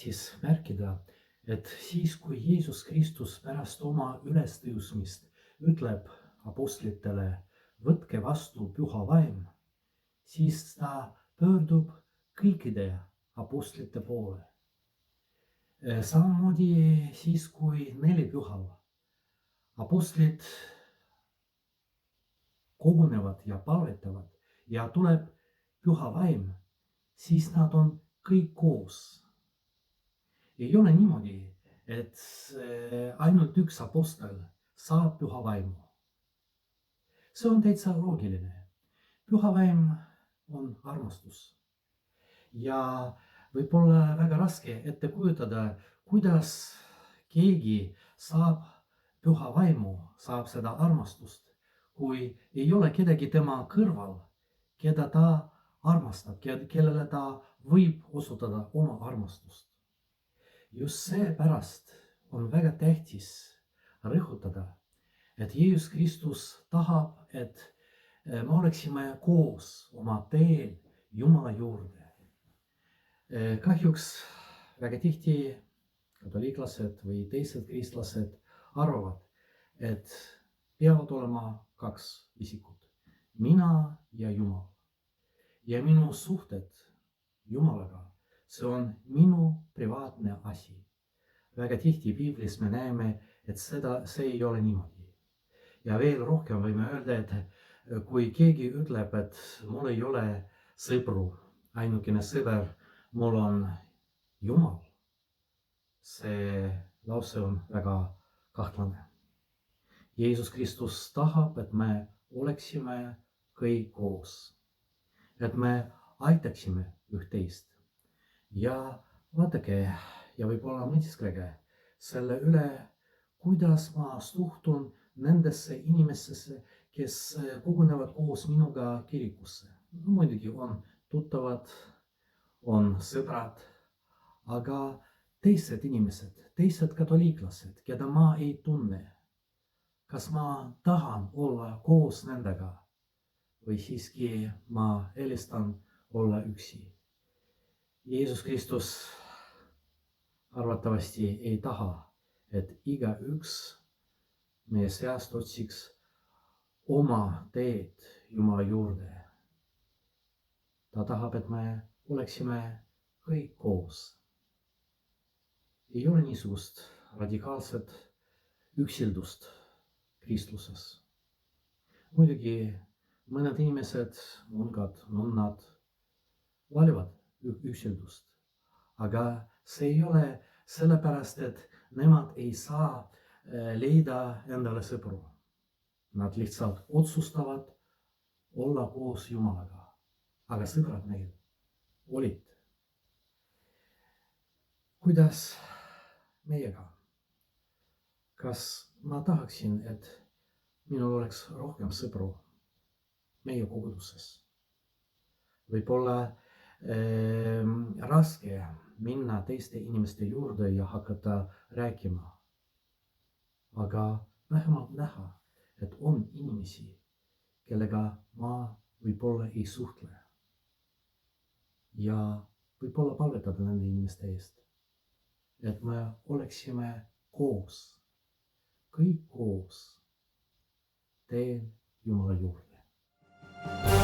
tähtis märkida, et siis, kui Jeesus Kristus pärast oma ülestõusmist ütleb apostlitele, võtke vastu püha vaim, siis ta pöördub kõikide apostlite poole. Samamoodi siis, kui nelipühal apostlid kogunevad ja palvetavad ja tuleb püha vaim, siis nad on kõik koos. Ei ole niimoodi, et ainult üks apostel saab püha vaimu. See on täitsa loogiline. Püha vaim on armastus. Ja võib olla väga raske ette kujutada, kuidas keegi saab püha vaimu, saab seda armastust, kui ei ole kedagi tema kõrval, keda ta armastab, kellele ta võib osutada oma armastust. Just seepärast on väga tähtis rõhutada, et Jeesus Kristus tahab, et me oleksime koos oma teel Jumala juurde. Kahjuks väga tihti katoliiklased või teised kristlased arvavad, et peavad olema kaks isikut, mina ja Jumal. Ja minu suhted Jumalaga, see on minu privaatne asi. Väga tihti piiblis me näeme, et see ei ole niimoodi. Ja veel rohkem võime öelda, et kui keegi ütleb, et mul ei ole sõpru, ainukene sõber mul on Jumal, see lause on väga kahtlane. Jeesus Kristus tahab, et me oleksime kõik koos, et me aitaksime üht-teist. Ja vaadake ja võib-olla mõtisklege selle üle, kuidas ma suhtun nendesse inimestesse, kes kogunevad koos minuga kirikusse. Muidugi on tuttavad, on sõbrad, aga teised inimesed, teised katoliiklased, keda ma ei tunne, kas ma tahan olla koos nendega või siiski ma eelistan olla üksi. Jeesus Kristus arvatavasti ei taha, et igaüks meie seast otsiks oma teed Jumala juurde. Ta tahab, et me oleksime kõik koos. Ei ole niisugust radikaalset üksildust kristluses. Muidugi mõned inimesed, munkad, nonnad valivad üksildust, aga see ei ole sellepärast, et nemad ei saa leida endale sõpru. Nad lihtsalt otsustavad olla koos Jumalaga, aga sõbrad neil olid. Kuidas meiega? Kas ma tahaksin, et minul oleks rohkem sõpru meie koguduses? Võib-olla raske minna teiste inimeste juurde ja hakata rääkima. Aga vähemalt näha, et on inimesi, kellega ma võib-olla ei suhtle. Ja võib-olla palvetada nende inimeste eest, et me oleksime koos, kõik koos teel Jumala juurde.